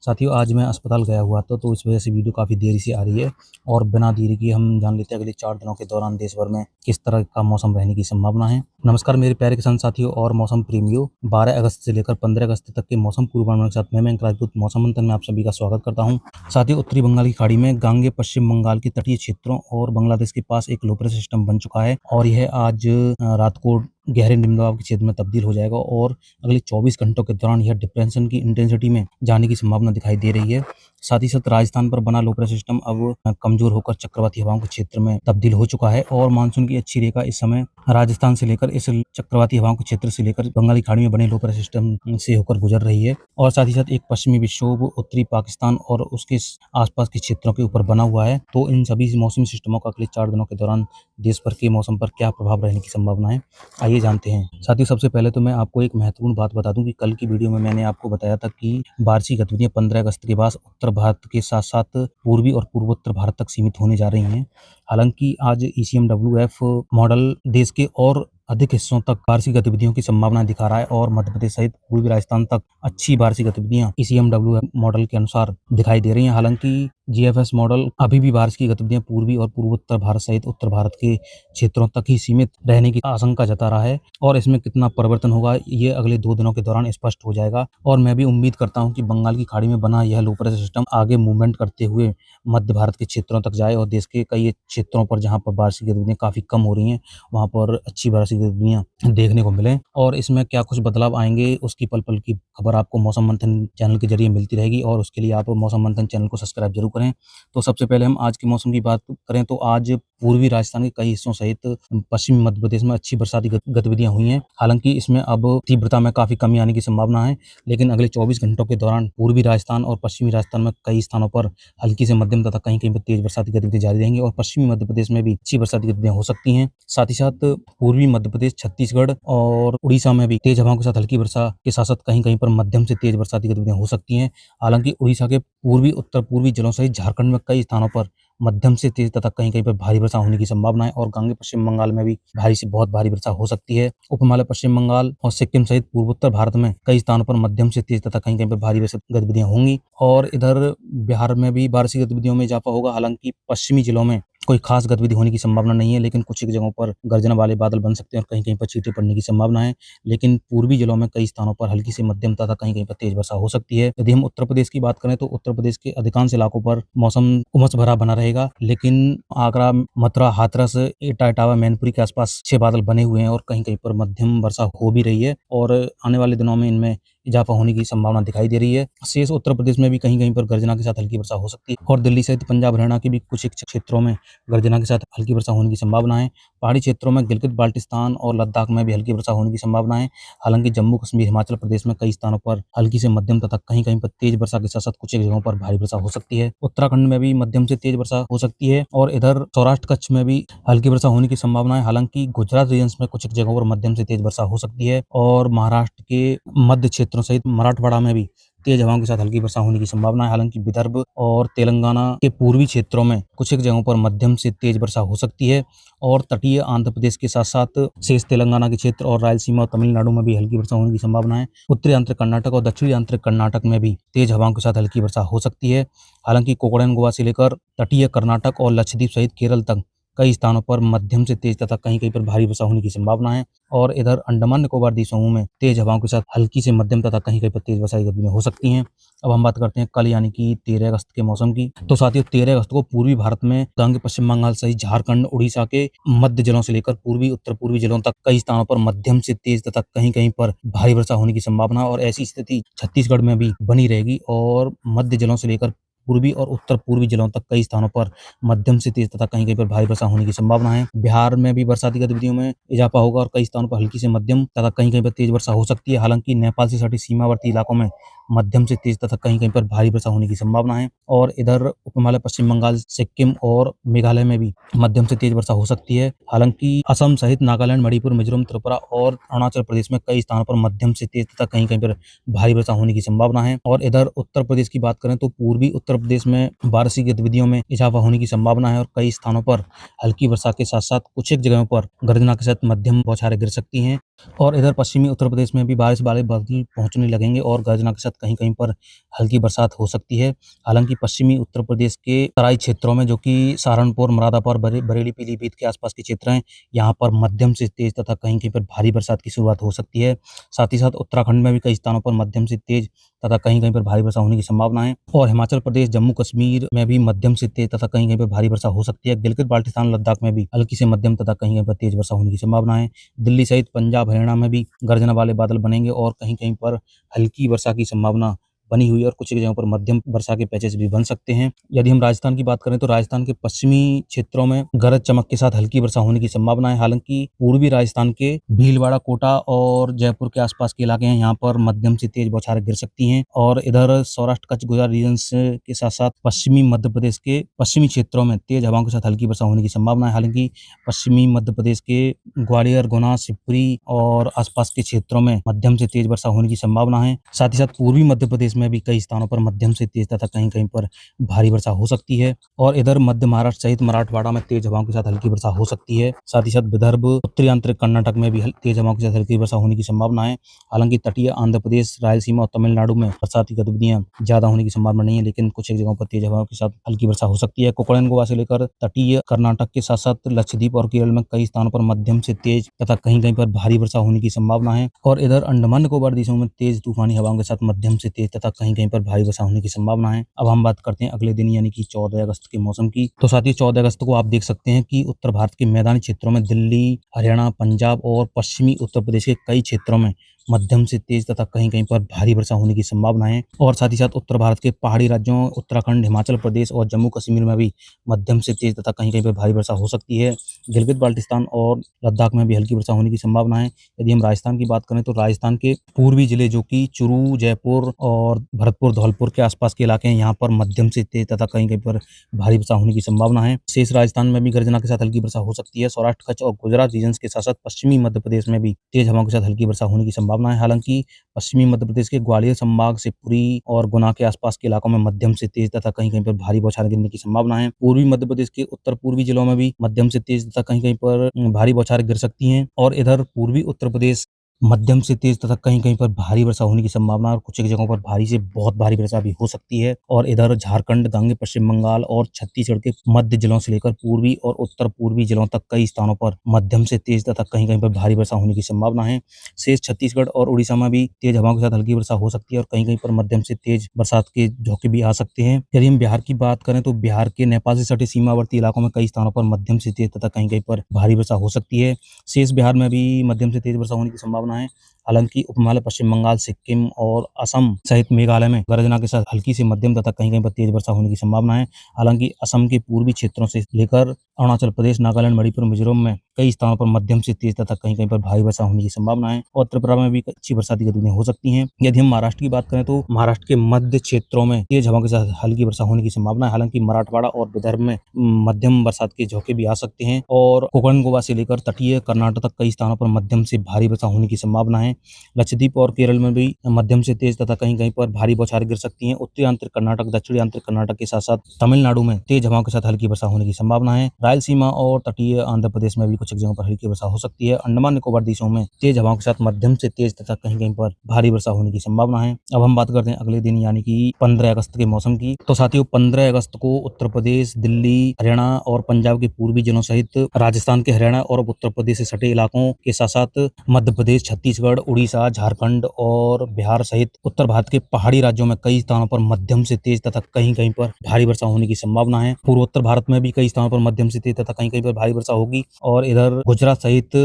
साथियों आज मैं अस्पताल गया हुआ था, तो इस वजह से वीडियो काफ़ी देरी से आ रही है और बिना देरी किए हम जान लेते हैं अगले 4 दिनों के दौरान देश भर में किस तरह का मौसम रहने की संभावना है। नमस्कार मेरे प्यारे किसान साथियों और मौसम प्रेमियों। 12 अगस्त से लेकर 15 अगस्त तक के मौसम पूर्वानुमान के साथ मैं मयंक राजपूत मौसम मंथन में आप सभी का स्वागत करता हूं। साथियों उत्तरी बंगाल की खाड़ी में गांगे पश्चिम बंगाल के तटीय क्षेत्रों और बांग्लादेश के पास एक लो प्रेशर सिस्टम बन चुका है और यह आज रात को गहरे निम्न दबाव के क्षेत्र में तब्दील हो जाएगा और अगले 24 घंटों के दौरान यह डिप्रेशन की इंटेंसिटी में जाने की संभावना दिखाई दे रही है। साथ ही साथ राजस्थान पर बना लो प्रेशर सिस्टम अब कमजोर होकर चक्रवाती हवाओं के क्षेत्र में तब्दील हो चुका है और मानसून की अच्छी रेखा इस समय राजस्थान से लेकर इस चक्रवाती हवाओं के क्षेत्र से लेकर बंगाली खाड़ी में बने लो प्रेशर सिस्टम से होकर गुजर रही है और साथ ही साथ एक पश्चिमी विक्षोभ उत्तरी पाकिस्तान और उसके आसपास के क्षेत्रों के ऊपर बना हुआ है। तो इन सभी मौसमी सिस्टमों का अगले 4 दिनों के दौरान देश भर के मौसम पर क्या प्रभाव रहने की संभावना है, आइए जानते हैं। साथियों सबसे पहले तो मैं आपको एक महत्वपूर्ण बात बता दूं कि कल की वीडियो में मैंने आपको बताया था कि बारिश की गतिविधियां 15 अगस्त के बाद उत्तर भारत के साथ साथ पूर्वी और पूर्वोत्तर भारत तक सीमित होने जा रही हैं। हालांकि आज ECMWF मॉडल देश के और अधिक हिस्सों तक बारिश की गतिविधियों की संभावना दिखा रहा है और मध्य प्रदेश सहित पूर्वी राजस्थान तक अच्छी बारिश की गतिविधियां ECMWF मॉडल के अनुसार दिखाई दे रही हैं। हालांकि GFS मॉडल अभी भी बारिश की गतिविधियां पूर्वी और पूर्वोत्तर भारत सहित उत्तर भारत के क्षेत्रों तक ही सीमित रहने की आशंका जता रहा है और इसमें कितना परिवर्तन होगा ये अगले 2 दिनों के दौरान स्पष्ट हो जाएगा। और मैं भी उम्मीद करता हूं कि बंगाल की खाड़ी में बना यह लो प्रेशर सिस्टम आगे मूवमेंट करते हुए मध्य भारत के क्षेत्रों तक जाए और देश के कई क्षेत्रों पर जहां पर बारिश की गतिविधियां काफी कम हो रही हैं वहां पर अच्छी बारिश की गतिविधियां देखने को मिले और इसमें क्या कुछ बदलाव आएंगे उसकी पल पल की खबर आपको मौसम मंथन चैनल के जरिए मिलती रहेगी और उसके लिए आप मौसम मंथन चैनल को सब्सक्राइब जरूर करें। तो सबसे पहले हम आज के मौसम की बात करें तो आज पूर्वी राजस्थान के कई हिस्सों सहित पश्चिमी मध्य प्रदेश में अच्छी बरसाती गतिविधियां हुई हैं। हालांकि इसमें अब तीव्रता में काफी कमी आने की संभावना है, लेकिन अगले 24 घंटों के दौरान पूर्वी राजस्थान और पश्चिमी राजस्थान में कई स्थानों पर हल्की से मध्यम तथा कहीं कहीं पर तेज बरसाती गतिविधियां जारी रहेंगी और पश्चिमी मध्य प्रदेश में भी अच्छी बरसाती गतिविधियां हो सकती हैं। साथ ही साथ पूर्वी मध्य प्रदेश, छत्तीसगढ़ और उड़ीसा में भी तेज हवाओं के साथ हल्की वर्षा के साथ साथ कहीं कहीं पर मध्यम से तेज बरसाती गतिविधियां हो सकती हैं। हालांकि उड़ीसा के पूर्वी उत्तर पूर्वी जिलों सहित झारखंड में कई स्थानों पर मध्यम से तेज तथा कहीं कहीं पर भारी वर्षा होने की संभावना है और गांगे पश्चिम बंगाल में भी भारी से बहुत भारी वर्षा हो सकती है। उप हिमालय पश्चिम बंगाल और सिक्किम सहित पूर्वोत्तर भारत में कई स्थानों पर मध्यम से तेज तथा कहीं कहीं पर भारी वर्षा गतिविधियां होंगी और इधर बिहार में भी बारिश की गतिविधियों में इजाफा होगा। हालांकि पश्चिमी जिलों में कोई खास गतिविधि होने की संभावना नहीं है, लेकिन कुछ एक जगहों पर गर्जना वाले बादल बन सकते हैं और कहीं कहीं पर छींटे पड़ने की संभावना है। लेकिन पूर्वी जिलों में कई स्थानों पर हल्की से मध्यम तथा कहीं कहीं पर तेज वर्षा हो सकती है। यदि हम उत्तर प्रदेश की बात करें तो उत्तर प्रदेश के अधिकांश इलाकों पर मौसम उमस भरा बना रहेगा, लेकिन आगरा, मथुरा, हाथरस, एटा, इटावा, मैनपुरी के आसपास अच्छे बादल बने हुए हैं और कहीं कहीं पर मध्यम वर्षा हो भी रही है और आने वाले दिनों में इनमें इजाफा होने की संभावना दिखाई दे रही है। शेष उत्तर प्रदेश में भी कहीं कहीं पर गर्जना के साथ हल्की वर्षा हो सकती है और दिल्ली सहित पंजाब, हरियाणा के भी कुछ एक क्षेत्रों में गर्जना के साथ हल्की वर्षा होने की संभावना है। पहाड़ी क्षेत्रों में गिलगित बाल्टिस्तान और लद्दाख में भी हल्की वर्षा होने की संभावना है। हालांकि जम्मू कश्मीर, हिमाचल प्रदेश में कई स्थानों पर हल्की से मध्यम तथा कहीं कहीं पर तेज वर्षा के साथ साथ कुछ एक जगहों पर भारी वर्षा हो सकती है। उत्तराखंड में भी मध्यम से तेज वर्षा हो सकती है और इधर सौराष्ट्र, कच्छ में भी हल्की वर्षा होने की संभावना है। हालांकि गुजरात रीजन्स में कुछ एक जगहों पर मध्यम से तेज वर्षा हो सकती है और महाराष्ट्र के मध्य क्षेत्रों सहित मराठवाड़ा में भी तेज हवाओं के साथ हल्की वर्षा होने की संभावना है। हालांकि विदर्भ और तेलंगाना के पूर्वी क्षेत्रों में कुछ एक जगहों पर मध्यम से तेज वर्षा हो सकती है और तटीय आंध्र प्रदेश के साथ साथ शेष तेलंगाना के क्षेत्र और रायलसीमा और तमिलनाडु में भी हल्की वर्षा होने की संभावना है। उत्तरी आंतरिक कर्नाटक और दक्षिणी आंतरिक कर्नाटक में भी तेज हवाओं के साथ हल्की वर्षा हो सकती है। हालांकि कोकण गोवा से लेकर तटीय कर्नाटक और लक्षद्वीप सहित केरल तक कई स्थानों पर मध्यम से तेज तथा कहीं कहीं पर भारी वर्षा होने की संभावना है और इधर अंडमान निकोबार द्वीप समूह में तेज हवाओं के साथ हल्की से मध्यम तथा कहीं कहीं पर तेज वर्षा की गतिविधियां हो सकती हैं। अब हम बात करते हैं कल यानी कि 13 अगस्त के मौसम की। तो साथियों 13 अगस्त को पूर्वी भारत में गांगे पश्चिम बंगाल सहित झारखंड, उड़ीसा के मध्य जिलों से लेकर पूर्वी उत्तर पूर्वी जिलों तक कई स्थानों पर मध्यम से तेज तथा कहीं कहीं पर भारी वर्षा होने की संभावना और ऐसी स्थिति छत्तीसगढ़ में भी बनी रहेगी और मध्य जिलों से लेकर पूर्वी और उत्तर पूर्वी जिलों तक कई स्थानों पर मध्यम से तेज तथा कहीं कहीं पर भारी वर्षा होने की संभावना है। बिहार में भी बरसाती गतिविधियों में इजाफा होगा और कई स्थानों पर हल्की से मध्यम तथा कहीं कहीं पर तेज वर्षा हो सकती है। हालांकि नेपाल से सटे सीमावर्ती इलाकों में मध्यम से तेज तथा कहीं कहीं पर भारी वर्षा होने की संभावना है और इधर उप हिमालय पश्चिम बंगाल, सिक्किम और मेघालय में भी मध्यम से तेज वर्षा हो सकती है। हालांकि असम सहित नागालैंड, मणिपुर, मिजोरम, त्रिपुरा और अरुणाचल प्रदेश में कई स्थानों पर मध्यम से तेज तथा कहीं कहीं पर भारी वर्षा होने की संभावना है और इधर उत्तर प्रदेश की बात करें तो पूर्वी उत्तर प्रदेश में बारिश की गतिविधियों में इजाफा होने की संभावना है और कई स्थानों पर हल्की वर्षा के साथ साथ कुछ एक जगहों पर गर्जना के साथ मध्यम बौछारें गिर सकती हैं और इधर पश्चिमी उत्तर प्रदेश में भी बारिश वाले बादल पहुंचने लगेंगे और गर्जना के साथ कहीं कहीं पर हल्की बरसात हो सकती है। हालांकि पश्चिमी उत्तर प्रदेश के तराई क्षेत्रों में, जो कि सहारनपुर, मुरादाबाद, बरेली, पीलीभीत के आसपास के क्षेत्र हैं, यहाँ पर मध्यम से तेज तथा कहीं कहीं पर भारी बरसात की शुरुआत हो सकती है। साथ ही साथ उत्तराखंड में भी कई स्थानों पर मध्यम से तेज तथा कहीं कहीं पर भारी वर्षा होने की संभावना है। और हिमाचल प्रदेश, जम्मू कश्मीर में भी मध्यम से तेज तथा कहीं कहीं पर भारी वर्षा हो सकती है। गिलगित बाल्टिस्तान, लद्दाख में भी हल्की से मध्यम तथा कहीं कहीं पर तेज वर्षा होने की संभावना है। दिल्ली सहित पंजाब, हरियाणा में भी गर्जना वाले बादल बनेंगे और कहीं कहीं पर हल्की वर्षा की संभावना बनी हुई है और कुछ जगहों पर मध्यम वर्षा के पैचेस भी बन सकते हैं। यदि हम राजस्थान की बात करें तो राजस्थान के पश्चिमी क्षेत्रों में गरज चमक के साथ हल्की वर्षा होने की संभावना है। हालांकि पूर्वी राजस्थान के भीलवाड़ा, कोटा और जयपुर के आसपास के इलाके हैं, यहाँ पर मध्यम से तेज बौछारें गिर सकती हैं। और इधर सौराष्ट्र, कच्छ, गुजरात रीजन के साथ साथ पश्चिमी मध्य प्रदेश के पश्चिमी क्षेत्रों में तेज हवाओं के साथ हल्की वर्षा होने की संभावना है। हालांकि पश्चिमी मध्य प्रदेश के ग्वालियर, गुना, शिवपुरी और आसपास के क्षेत्रों में मध्यम से तेज वर्षा होने की संभावना है। साथ ही साथ पूर्वी मध्य प्रदेश में भी कई स्थानों पर मध्यम से तेज तथा कहीं कहीं पर भारी वर्षा हो सकती है। और इधर मध्य महाराष्ट्र सहित मराठवाड़ा में तेज हवाओं के साथ हल्की वर्षा हो सकती है। साथ ही साथ विदर्भ, उत्तरी आंतरिक कर्नाटक में भी तेज हवाओं के साथ हल्की वर्षा होने की संभावना है। हालांकि तटीय आंध्र प्रदेश, रायलसीमा और तमिलनाडु में बरसाती गतिविधियां ज्यादा होने की संभावना नहीं है, लेकिन कुछ एक जगहों पर तेज हवाओं के साथ हल्की वर्षा हो सकती है। कोकण गोवा से लेकर तटीय कर्नाटक के साथ साथ लक्षद्वीप और केरल में कई स्थानों पर मध्यम से तेज तथा कहीं कहीं पर भारी वर्षा होने की संभावना है। और इधर अंडमान निकोबार द्वीपों में तेज तूफानी हवाओं के साथ मध्यम से तेज तथा कहीं कहीं पर भारी वर्षा होने की संभावना है। अब हम बात करते हैं अगले दिन यानी कि 14 अगस्त के मौसम की। तो साथियों, 14 अगस्त को आप देख सकते हैं कि उत्तर भारत के मैदानी क्षेत्रों में दिल्ली, हरियाणा, पंजाब और पश्चिमी उत्तर प्रदेश के कई क्षेत्रों में मध्यम से तेज तथा कहीं कहीं पर भारी वर्षा होने की संभावना है। और साथ ही साथ उत्तर भारत के पहाड़ी राज्यों उत्तराखंड, हिमाचल प्रदेश और जम्मू कश्मीर में भी मध्यम से तेज तथा कहीं कहीं पर भारी वर्षा हो सकती है। गिलगित बाल्टिस्तान और लद्दाख में भी हल्की वर्षा होने की संभावना है। यदि हम राजस्थान की बात करें तो राजस्थान के पूर्वी जिले, जो कि चूरू, जयपुर और भरतपुर, धौलपुर के आसपास के इलाके हैं, यहाँ पर मध्यम से तेज तथा कहीं कहीं पर भारी वर्षा होने की संभावना है। शेष राजस्थान में भी गर्जना के साथ हल्की वर्षा हो सकती है। सौराष्ट्र, कच्छ और गुजरात रीजन के साथ साथ पश्चिमी मध्य प्रदेश में भी तेज हवाओं के साथ हल्की वर्षा होने की संभावना है। हालांकि पश्चिमी मध्य प्रदेश के ग्वालियर संभाग, शिवपुरी और गुना के आसपास के इलाकों में मध्यम से तेज तथा कहीं कहीं पर भारी बौछारें गिरने की संभावना है। पूर्वी मध्य प्रदेश के उत्तर पूर्वी जिलों में भी मध्यम से तेज तथा कहीं कहीं पर भारी बौछारें गिर सकती हैं। और इधर पूर्वी उत्तर प्रदेश मध्यम से तेज तथा कहीं कहीं पर भारी वर्षा होने की संभावना और कुछ एक जगहों पर भारी से बहुत भारी वर्षा भी हो सकती है। और इधर झारखंड, गांगे, पश्चिम बंगाल और छत्तीसगढ़ के मध्य जिलों से लेकर पूर्वी और उत्तर पूर्वी जिलों तक कई स्थानों पर मध्यम से तेज तथा कहीं कहीं पर भारी वर्षा होने की संभावना है। शेष छत्तीसगढ़ और उड़ीसा में भी तेज हवाओं के साथ हल्की वर्षा हो सकती है और कहीं कहीं पर मध्यम से तेज बरसात के झोंके भी आ सकते हैं। यदि हम बिहार की बात करें तो बिहार के नेपाल से सटे सीमावर्ती इलाकों में कई स्थानों पर मध्यम से तेज तथा कहीं कहीं पर भारी वर्षा हो सकती है। शेष बिहार में भी मध्यम से तेज वर्षा होने की संभावना है। हालांकि उपहिमालय पश्चिम बंगाल, सिक्किम और असम सहित मेघालय में गर्जना के साथ हल्की से मध्यम तथा कहीं कहीं पर तेज वर्षा होने की संभावना है। हालांकि असम के पूर्वी क्षेत्रों से लेकर अरुणाचल प्रदेश, नागालैंड, मणिपुर, मिजोरम में कई स्थानों पर मध्यम से तेज तथा कहीं कहीं पर भारी वर्षा होने की संभावना है। और त्रिपुरा में भी अच्छी बरसाती गतिविधियां हो सकती हैं। यदि हम महाराष्ट्र की बात करें तो महाराष्ट्र के मध्य क्षेत्रों में तेज हवाओं के साथ हल्की वर्षा होने की संभावना है। हालांकि मराठवाड़ा और विदर्भ में मध्यम बरसात के झोंके भी आ सकते हैं। और कोकण गोवा से लेकर तटीय कर्नाटक तक कई स्थानों पर मध्यम से भारी वर्षा होने की संभावना है। लक्षद्वीप और केरल में भी मध्यम से तेज तथा कहीं कहीं पर भारी बौछारें गिर सकती हैं। उत्तरी आंतरिक कर्नाटक, दक्षिणी आंतरिक कर्नाटक के साथ साथ तमिलनाडु में तेज हवाओं के साथ हल्की वर्षा होने की संभावना है। रायलसीमा और तटीय आंध्र प्रदेश में भी कुछ जगहों पर हल्की वर्षा हो सकती है। अंडमान निकोबार द्वीपों में तेज हवाओं के साथ मध्यम से तेज तथा कहीं कहीं पर भारी वर्षा होने की संभावना है। अब हम बात करते हैं अगले दिन यानी कि 15 अगस्त के मौसम की। तो साथियों, 15 अगस्त को उत्तर प्रदेश, दिल्ली, हरियाणा और पंजाब के पूर्वी जिलों सहित राजस्थान के हरियाणा और उत्तर प्रदेश से सटे इलाकों के साथ साथ मध्य प्रदेश, छत्तीसगढ़, उड़ीसा, झारखंड और बिहार सहित उत्तर भारत के पहाड़ी राज्यों में कई स्थानों पर मध्यम से तेज तथा कहीं कहीं पर भारी वर्षा होने की संभावना है। पूर्वोत्तर भारत में भी कई स्थानों पर मध्यम से तेज तथा कहीं कहीं पर भारी वर्षा होगी। और इधर गुजरात सहित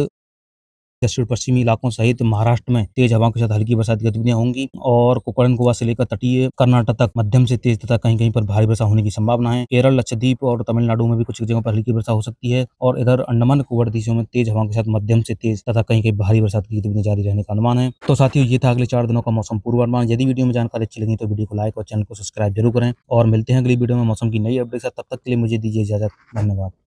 दक्षिण पश्चिमी इलाकों सहित महाराष्ट्र में तेज हवाओं के साथ हल्की बरसात की गतिविधियां होंगी। और कोकण गोवा से लेकर तटीय कर्नाटक तक मध्यम से तेज तथा कहीं कहीं पर भारी वर्षा होने की संभावना है। केरल, लक्षद्वीप और तमिलनाडु में भी कुछ जगहों पर हल्की वर्षा हो सकती है। और इधर अंडमान निकोबार द्वीपों में तेज हवाओं के साथ मध्यम से तेज तथा कहीं कहीं भारी बरसात की गतिविधियां जारी रहने का अनुमान है। तो साथियों, ये था अगले 4 दिनों का मौसम पूर्वानुमान। यदि वीडियो में जानकारी अच्छी लगी तो वीडियो को लाइक और चैनल को सब्सक्राइब जरूर करें। और मिलते हैं अगली वीडियो में मौसम की नई अपडेट के साथ। तब तक के लिए मुझे दीजिए इजाजत। धन्यवाद।